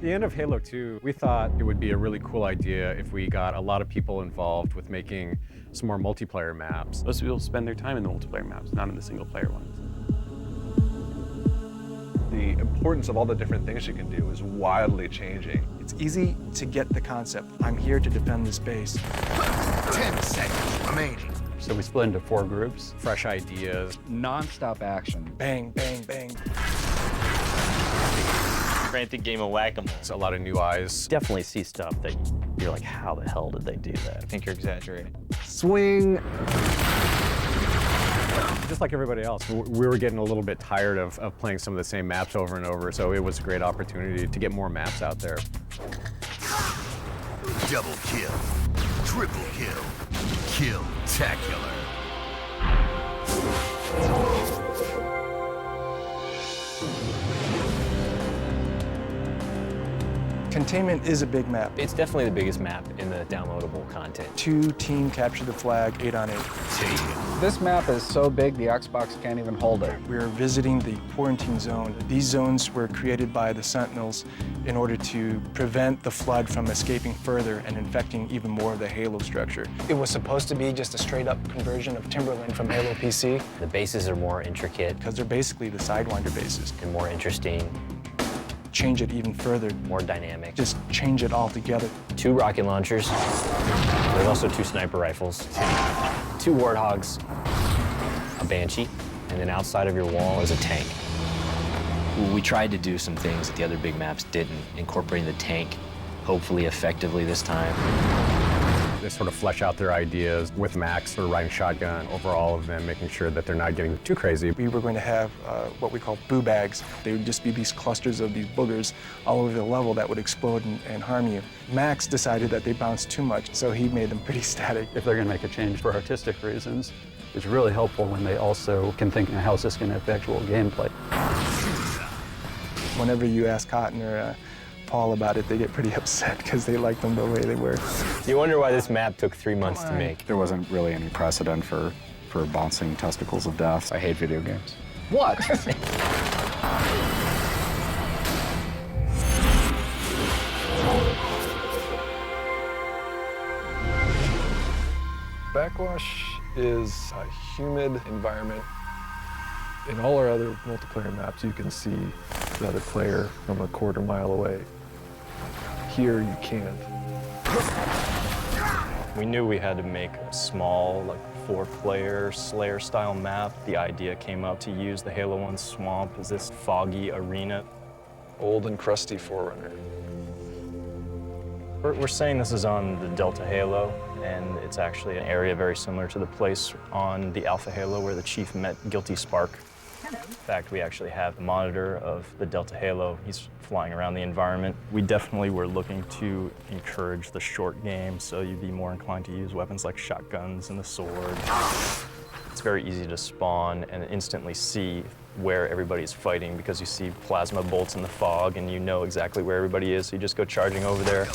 the end of Halo 2, we thought it would be a really cool idea if we got a lot of people involved with making some more multiplayer maps. Most people spend their time in the multiplayer maps, not in the single-player ones. The importance of all the different things you can do is wildly changing. It's easy to get the concept. I'm here to defend this base. 10 seconds remaining. So we split into 4 groups. Fresh ideas. Non-stop action. Bang, bang, bang. Frantic game of whack-a-mole. It's a lot of new eyes. Definitely see stuff that you're like, how the hell did they do that? I think you're exaggerating. Swing. Just like everybody else, we were getting a little bit tired of playing some of the same maps over and over, so it was a great opportunity to get more maps out there. Double kill. Triple kill. Killtacular. Containment is a big map. It's definitely the biggest map in the downloadable content. 2 team capture the flag, 8 on 8. This map is so big, the Xbox can't even hold it. We're visiting the quarantine zone. These zones were created by the Sentinels in order to prevent the flood from escaping further and infecting even more of the Halo structure. It was supposed to be just a straight-up conversion of Timberland from Halo PC. The bases are more intricate. Because they're basically the Sidewinder bases. And more interesting. Change it even further. More dynamic. Just change it all together. 2 rocket launchers. There's also 2 sniper rifles. 2 warthogs. A Banshee. And then outside of your wall is a tank. We tried to do some things that the other big maps didn't, incorporating the tank, hopefully effectively this time. They sort of flesh out their ideas with Max or riding shotgun over all of them, making sure that they're not getting too crazy. We were going to have what we call boo bags. They would just be these clusters of these boogers all over the level that would explode and harm you. Max decided that they bounced too much, so he made them pretty static. If they're going to make a change for artistic reasons, it's really helpful when they also can think, how is this going to affect actual gameplay? Whenever you ask Cotton or Paul about it, they get pretty upset because they like them the way they were. You wonder why this map took 3 months to make. There wasn't really any precedent for bouncing testicles of death. I hate video games. What? Backwash is a humid environment. In all our other multiplayer maps, you can see the other player from a quarter mile away. Here, you can't. We knew we had to make a small, like 4-player Slayer-style map. The idea came up to use the Halo 1 swamp as this foggy arena. Old and crusty Forerunner. We're saying this is on the Delta Halo, and it's actually an area very similar to the place on the Alpha Halo where the Chief met Guilty Spark. In fact, we actually have a monitor of the Delta Halo. He's flying around the environment. We definitely were looking to encourage the short game, so you'd be more inclined to use weapons like shotguns and the sword. It's very easy to spawn and instantly see where everybody's fighting because you see plasma bolts in the fog and you know exactly where everybody is, so you just go charging over there.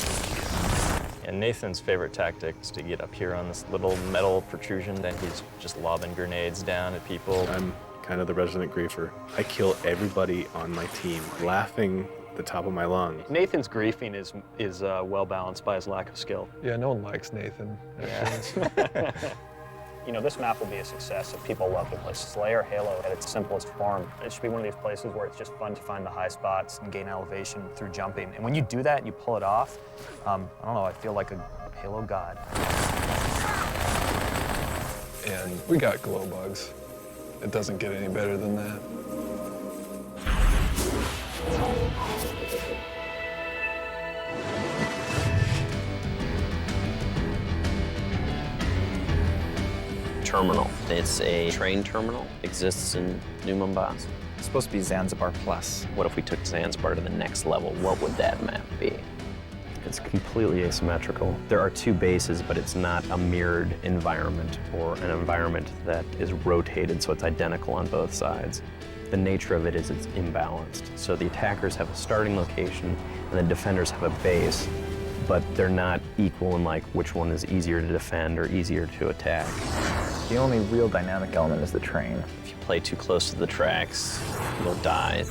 And Nathan's favorite tactic is to get up here on this little metal protrusion, then he's just lobbing grenades down at people. I'm kind of the resident griefer. I kill everybody on my team, laughing at the top of my lungs. Nathan's griefing is well balanced by his lack of skill. Yeah, no one likes Nathan. Yeah. You know, this map will be a success if people love to play Slayer Halo at its simplest form. It should be one of these places where it's just fun to find the high spots and gain elevation through jumping. And when you do that and you pull it off, I don't know, I feel like a Halo god. And we got glow bugs. It doesn't get any better than that. Terminal. It's a train terminal. Exists in New Mombasa. It's supposed to be Zanzibar Plus. What if we took Zanzibar to the next level? What would that map be? It's completely asymmetrical. There are 2 bases, but it's not a mirrored environment or an environment that is rotated so it's identical on both sides. The nature of it is it's imbalanced. So the attackers have a starting location and the defenders have a base, but they're not equal in like which one is easier to defend or easier to attack. The only real dynamic element is the train. If you play too close to the tracks, you'll die.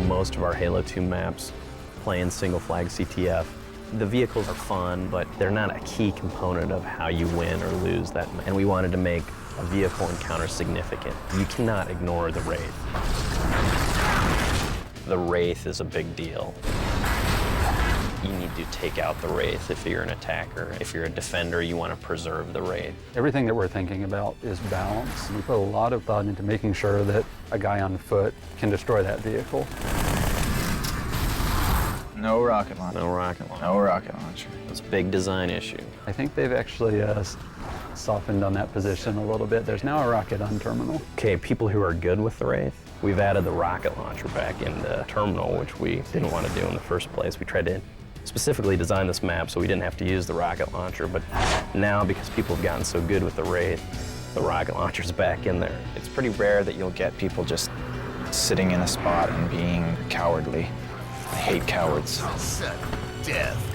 most of our Halo 2 maps playing single flag CTF. The vehicles are fun, but they're not a key component of how you win or lose that. And we wanted to make a vehicle encounter significant. You cannot ignore the Wraith. The Wraith is a big deal. You need to take out the Wraith if you're an attacker. If you're a defender, you want to preserve the Wraith. Everything that we're thinking about is balance. We put a lot of thought into making sure that a guy on foot can destroy that vehicle. No rocket launcher. No rocket launcher. No rocket launcher. It's a big design issue. I think they've actually softened on that position a little bit. There's now a rocket on terminal. Okay, people who are good with the Wraith, we've added the rocket launcher back in the terminal, which we didn't want to do in the first place. We tried to specifically design this map so we didn't have to use the rocket launcher, but now because people have gotten so good with the Wraith, the rocket launcher's back in there. It's pretty rare that you'll get people just sitting in a spot and being cowardly. I hate cowards. Sudden death.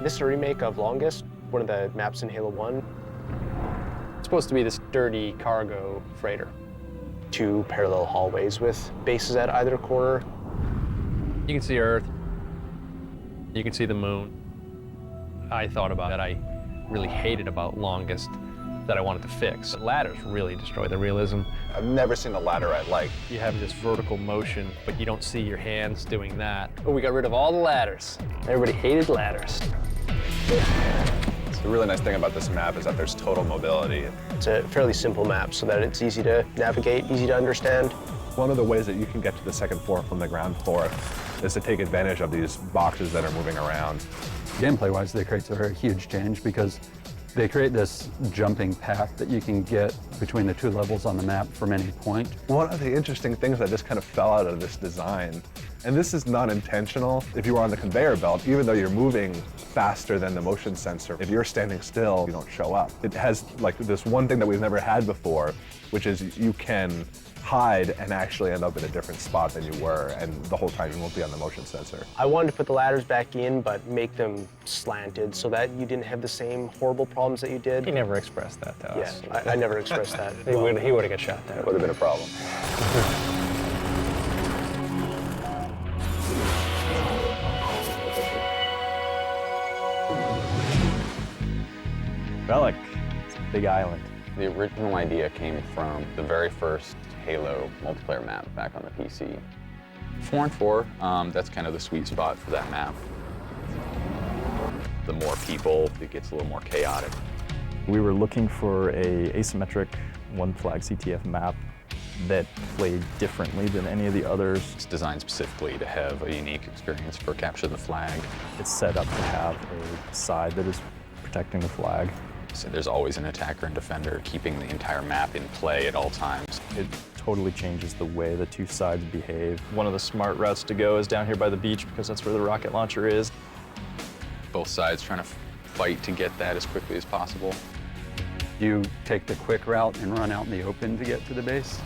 This is a remake of Longest, one of the maps in Halo 1. It's supposed to be this dirty cargo freighter. 2 parallel hallways with bases at either corner. You can see Earth. You can see the moon. I thought about that I really hated about Longest that I wanted to fix. The ladders really destroy the realism. I've never seen a ladder I like. You have this vertical motion, but you don't see your hands doing that. Oh, we got rid of all the ladders. Everybody hated ladders. The really nice thing about this map is that there's total mobility. It's a fairly simple map so that it's easy to navigate, easy to understand. One of the ways that you can get to the second floor from the ground floor is to take advantage of these boxes that are moving around. Gameplay-wise, they create a very huge change because they create this jumping path that you can get between the 2 levels on the map from any point. One of the interesting things that just kind of fell out of this design, and this is not intentional, if you are on the conveyor belt, even though you're moving faster than the motion sensor, if you're standing still, you don't show up. It has like this one thing that we've never had before, which is you can hide and actually end up in a different spot than you were, and the whole time you won't be on the motion sensor. I wanted to put the ladders back in, but make them slanted so that you didn't have the same horrible problems that you did. He never expressed that to us. Yeah, I never expressed that. He would have got shot there. That would have been a problem. Bellic, it's a big island. The original idea came from the very first Halo multiplayer map back on the PC. 4 and 4, that's kind of the sweet spot for that map. The more people, it gets a little more chaotic. We were looking for a asymmetric one flag CTF map that played differently than any of the others. It's designed specifically to have a unique experience for Capture the Flag. It's set up to have a side that is protecting the flag. So there's always an attacker and defender keeping the entire map in play at all times. It totally changes the way the 2 sides behave. One of the smart routes to go is down here by the beach because that's where the rocket launcher is. Both sides trying to fight to get that as quickly as possible. You take the quick route and run out in the open to get to the base?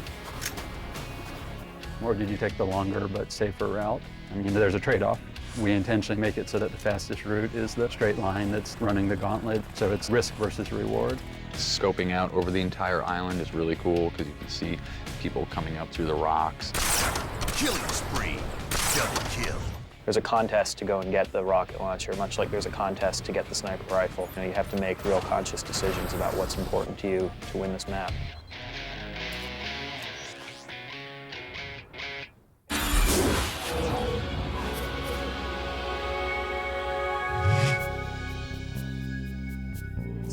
Or did you take the longer but safer route? I mean, there's a trade-off. We intentionally make it so that the fastest route is the straight line that's running the gauntlet, so it's risk versus reward. Scoping out over the entire island is really cool because you can see people coming up through the rocks. Killing spree. Double kill. There's a contest to go and get the rocket launcher, much like there's a contest to get the sniper rifle. You know, you have to make real conscious decisions about what's important to you to win this map.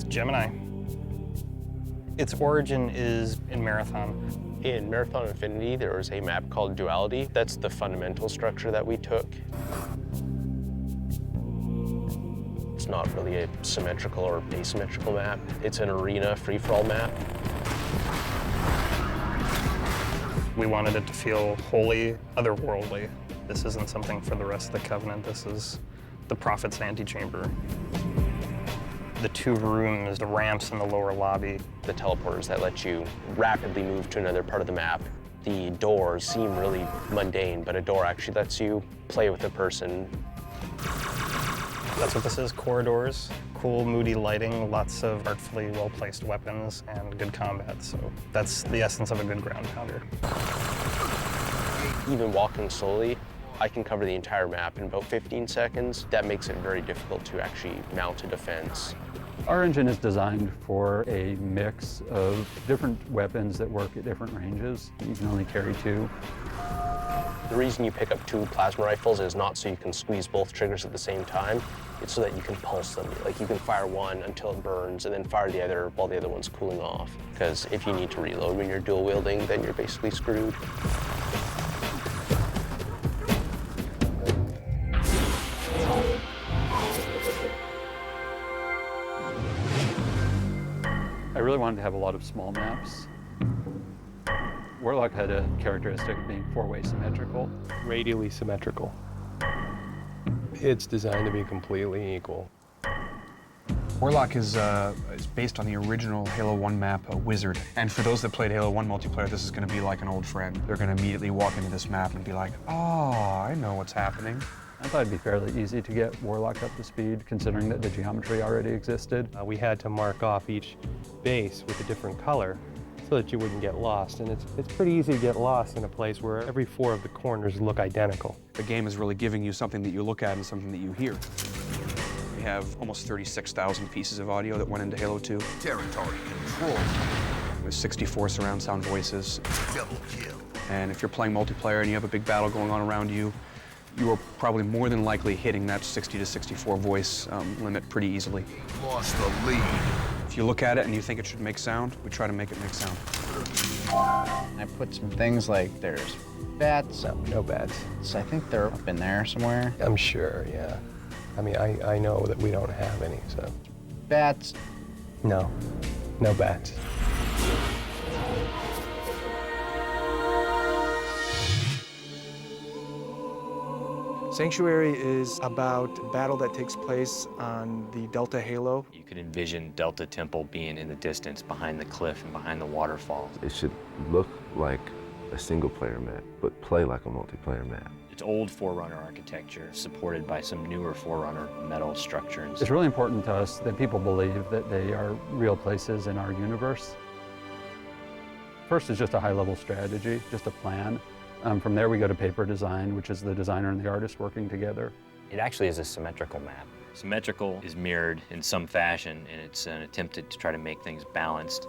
Gemini. Its origin is in Marathon. In Marathon Infinity, there was a map called Duality. That's the fundamental structure that we took. It's not really a symmetrical or asymmetrical map. It's an arena free-for-all map. We wanted it to feel wholly otherworldly. This isn't something for the rest of the Covenant. This is the Prophet's antechamber. The 2 rooms, the ramps in the lower lobby. The teleporters that let you rapidly move to another part of the map. The doors seem really mundane, but a door actually lets you play with a person. That's what this is, corridors. Cool, moody lighting, lots of artfully well-placed weapons, and good combat. So that's the essence of a good ground pounder. Even walking slowly, I can cover the entire map in about 15 seconds. That makes it very difficult to actually mount a defense. Our engine is designed for a mix of different weapons that work at different ranges. You can only carry 2. The reason you pick up 2 plasma rifles is not so you can squeeze both triggers at the same time. It's so that you can pulse them. Like, you can fire one until it burns and then fire the other while the other one's cooling off. Because if you need to reload when you're dual wielding, then you're basically screwed. I really wanted to have a lot of small maps. Warlock had a characteristic of being 4-way symmetrical. Radially symmetrical. It's designed to be completely equal. Warlock is based on the original Halo 1 map, Wizard. And for those that played Halo 1 multiplayer, this is going to be like an old friend. They're going to immediately walk into this map and be like, oh, I know what's happening. I thought it'd be fairly easy to get Warlock up to speed, considering that the geometry already existed. We had to mark off each base with a different color so that you wouldn't get lost. And it's pretty easy to get lost in a place where every 4 of the corners look identical. The game is really giving you something that you look at and something that you hear. We have almost 36,000 pieces of audio that went into Halo 2. Territory control. With 64 surround sound voices. Double kill. And if you're playing multiplayer and you have a big battle going on around you, you are probably more than likely hitting that 60 to 64 voice limit pretty easily. Lost the lead. If you look at it and you think it should make sound, we try to make it make sound. I put some things like there's bats. No bats. So I think they're up in there somewhere. I'm sure, yeah. I mean, I know that we don't have any, so. Bats. No, no bats. Sanctuary is about a battle that takes place on the Delta Halo. You could envision Delta Temple being in the distance behind the cliff and behind the waterfall. It should look like a single-player map, but play like a multiplayer map. It's old Forerunner architecture, supported by some newer Forerunner metal structures. It's really important to us that people believe that they are real places in our universe. First is just a high-level strategy, just a plan. From there, we go to paper design, which is the designer and the artist working together. It actually is a symmetrical map. Symmetrical is mirrored in some fashion, and it's an attempt to try to make things balanced.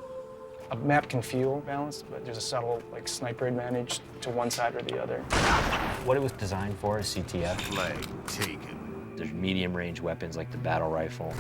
A map can feel balanced, but there's a subtle sniper advantage to one side or the other. What it was designed for is CTF. Flag taken. There's medium-range weapons like the battle rifle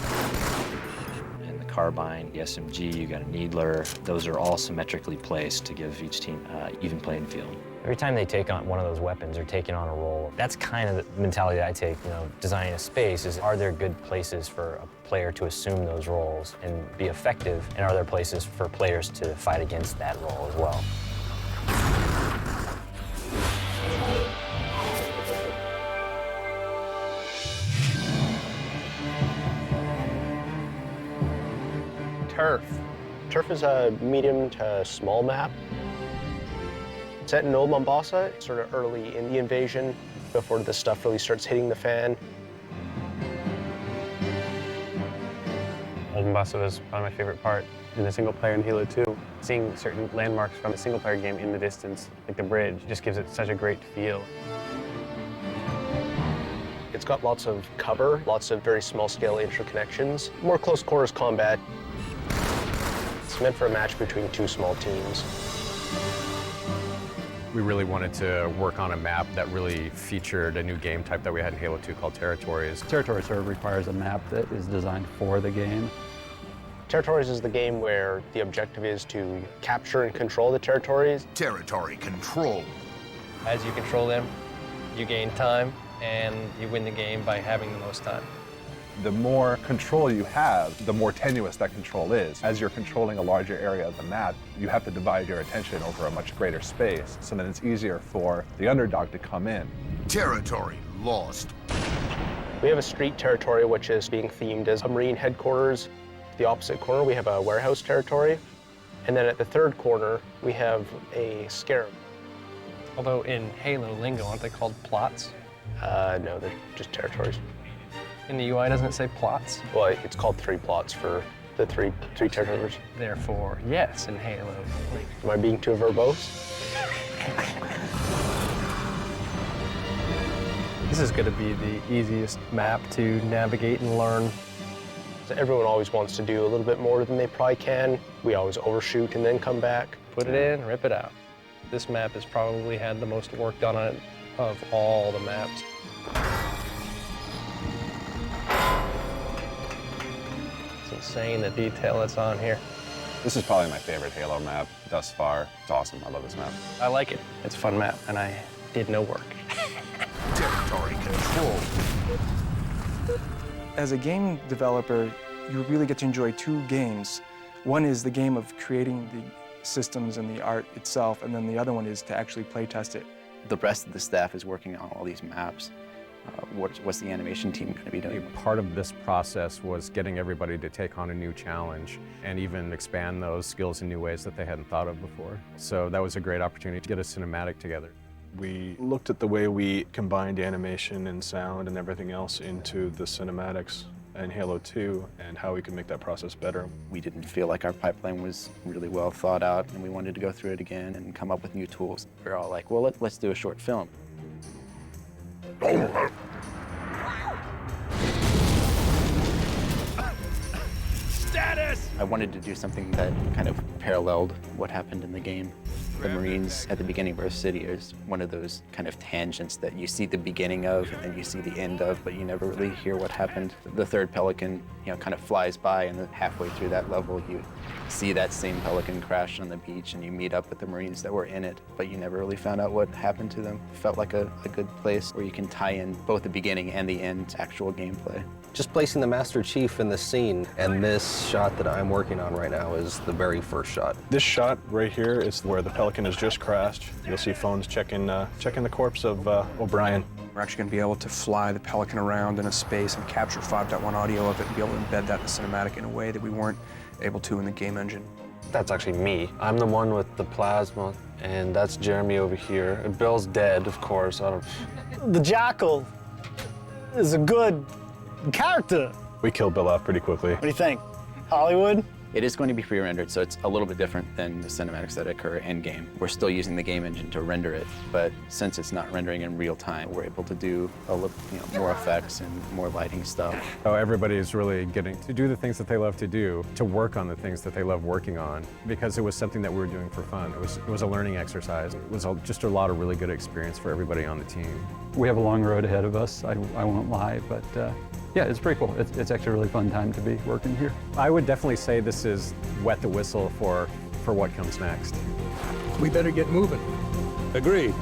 and the carbine, the SMG, you got a needler. Those are all symmetrically placed to give each team even playing field. Every time they take on one of those weapons or taking on a role, that's kind of the mentality I take, designing a space is, are there good places for a player to assume those roles and be effective, and are there places for players to fight against that role as well? Turf. Turf is a medium to small map. Set in Old Mombasa, sort of early in the invasion, before the stuff really starts hitting the fan. Old Mombasa was probably my favorite part in the single player in Halo 2. Seeing certain landmarks from the single player game in the distance, like the bridge, just gives it such a great feel. It's got lots of cover, lots of very small-scale interconnections, more close quarters combat. It's meant for a match between 2 small teams. We really wanted to work on a map that really featured a new game type that we had in Halo 2 called Territories. Territories sort of requires a map that is designed for the game. Territories is the game where the objective is to capture and control the territories. Territory control. As you control them, you gain time, and you win the game by having the most time. The more control you have, the more tenuous that control is. As you're controlling a larger area of the map, you have to divide your attention over a much greater space, so that it's easier for the underdog to come in. Territory lost. We have a street territory, which is being themed as a Marine headquarters. The opposite corner, we have a warehouse territory. And then at the third corner, we have a scarab. Although in Halo lingo, aren't they called plots? No, they're just territories. And the UI doesn't say plots? Well, it's called 3 plots for the three territories. Therefore, yes, in Halo. Am I being too verbose? This is going to be the easiest map to navigate and learn. Everyone always wants to do a little bit more than they probably can. We always overshoot and then come back. Put it in, rip it out. This map has probably had the most work done on it of all the maps. It's insane the detail that's on here. This is probably my favorite Halo map thus far. It's awesome. I love this map. I like it. It's a fun map, and I did no work. Territory control. As a game developer, you really get to enjoy 2 games. One is the game of creating the systems and the art itself, and then the other one is to actually play test it. The rest of the staff is working on all these maps. What's the animation team going to be doing? Part of this process was getting everybody to take on a new challenge and even expand those skills in new ways that they hadn't thought of before. So that was a great opportunity to get a cinematic together. We looked at the way we combined animation and sound and everything else into the cinematics in Halo 2 and how we could make that process better. We didn't feel like our pipeline was really well thought out, and we wanted to go through it again and come up with new tools. We were all like, well, let's do a short film. Status! I wanted to do something that kind of paralleled what happened in the game. The Marines at the beginning of our city is one of those kind of tangents that you see the beginning of and then you see the end of, but you never really hear what happened. The third Pelican, kind of flies by, and then halfway through that level, you see that same Pelican crash on the beach, and you meet up with the Marines that were in it, but you never really found out what happened to them. It felt like a good place where you can tie in both the beginning and the end to actual gameplay. Just placing the Master Chief in the scene, and this shot that I'm working on right now is the very first shot. This shot right here is where the Pelican has just crashed. You'll see phones checking the corpse of O'Brien. We're actually going to be able to fly the Pelican around in a space and capture 5.1 audio of it and be able to embed that in the cinematic in a way that we weren't able to in the game engine. That's actually me. I'm the one with the plasma, and that's Jeremy over here. And Bill's dead, of course. The Jackal is a good character. We killed Bill off pretty quickly. What do you think? Hollywood? It is going to be pre-rendered, so it's a little bit different than the cinematics that occur in-game. We're still using the game engine to render it, but since it's not rendering in real time, we're able to do a little, more effects and more lighting stuff. So everybody's really getting to do the things that they love to do, to work on the things that they love working on, because it was something that we were doing for fun. It was a learning exercise. It was just a lot of really good experience for everybody on the team. We have a long road ahead of us, I won't lie, but yeah, it's pretty cool. It's actually a really fun time to be working here. I would definitely say this is wet the whistle for what comes next. We better get moving. Agreed.